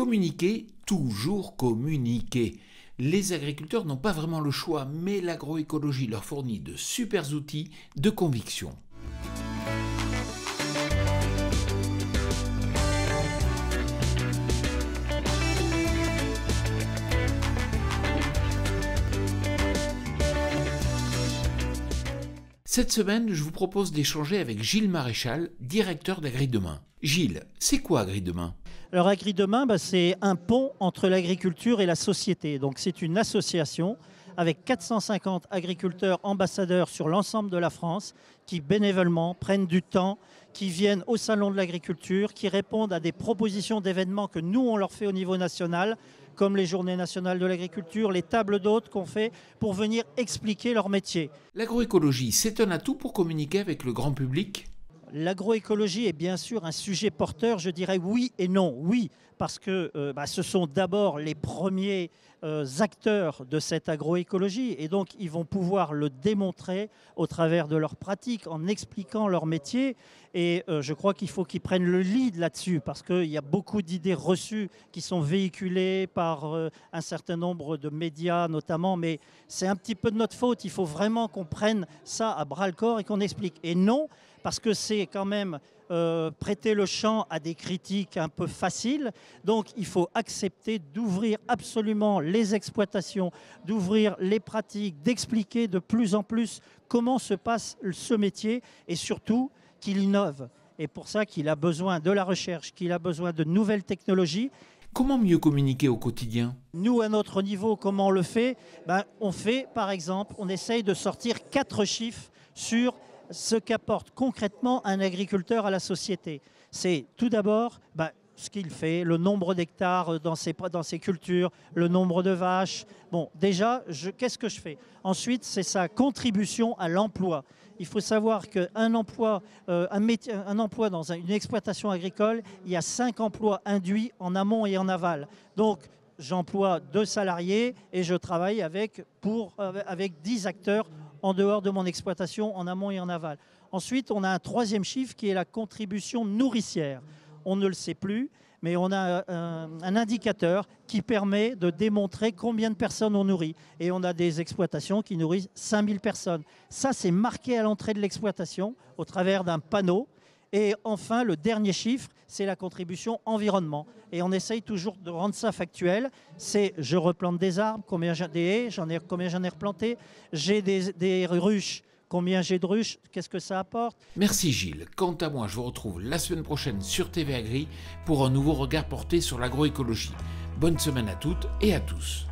Communiquer, toujours communiquer. Les agriculteurs n'ont pas vraiment le choix, mais l'agroécologie leur fournit de super outils de conviction. Cette semaine, je vous propose d'échanger avec Gilles Maréchal, directeur d'Agri-Demain. Gilles, c'est quoi Agri-Demain ? Alors Agri-Demain, c'est un pont entre l'agriculture et la société. Donc c'est une association avec 450 agriculteurs ambassadeurs sur l'ensemble de la France qui bénévolement prennent du temps, qui viennent au salon de l'agriculture, qui répondent à des propositions d'événements que nous on leur fait au niveau national, comme les journées nationales de l'agriculture, les tables d'hôtes qu'on fait pour venir expliquer leur métier. L'agroécologie, c'est un atout pour communiquer avec le grand public ? L'agroécologie est bien sûr un sujet porteur, je dirais oui et non. Oui, parce que ce sont d'abord les premiers acteurs de cette agroécologie et donc ils vont pouvoir le démontrer au travers de leurs pratiques, en expliquant leur métier. Et je crois qu'il faut qu'ils prennent le lead là-dessus parce qu'il y a beaucoup d'idées reçues qui sont véhiculées par un certain nombre de médias notamment, mais c'est un petit peu de notre faute. Il faut vraiment qu'on prenne ça à bras-le-corps et qu'on explique. Et non, parce que c'est quand même prêter le champ à des critiques un peu faciles. Donc il faut accepter d'ouvrir absolument les exploitations, d'ouvrir les pratiques, d'expliquer de plus en plus comment se passe ce métier et surtout qu'il innove. Et pour ça qu'il a besoin de la recherche, qu'il a besoin de nouvelles technologies. Comment mieux communiquer au quotidien ? Nous, à notre niveau, comment on le fait ? On fait, par exemple, on essaye de sortir 4 chiffres sur ce qu'apporte concrètement un agriculteur à la société. C'est tout d'abord ce qu'il fait, le nombre d'hectares dans ses cultures, le nombre de vaches. Bon, déjà, qu'est-ce que je fais ? Ensuite, c'est sa contribution à l'emploi. Il faut savoir qu'un emploi, un emploi dans une exploitation agricole, il y a 5 emplois induits en amont et en aval. Donc, j'emploie 2 salariés et je travaille avec 10 acteurs en dehors de mon exploitation, en amont et en aval. Ensuite, on a un 3e chiffre qui est la contribution nourricière. On ne le sait plus, mais on a un indicateur qui permet de démontrer combien de personnes on nourrit. Et on a des exploitations qui nourrissent 5000 personnes. Ça, c'est marqué à l'entrée de l'exploitation au travers d'un panneau. Et enfin, le dernier chiffre, c'est la contribution environnement. Et on essaye toujours de rendre ça factuel. C'est je replante des arbres, combien j'ai des haies, combien j'en ai replanté, j'ai des ruches, combien j'ai de ruches, qu'est-ce que ça apporte. Merci Gilles. Quant à moi, je vous retrouve la semaine prochaine sur TV Agri pour un nouveau regard porté sur l'agroécologie. Bonne semaine à toutes et à tous.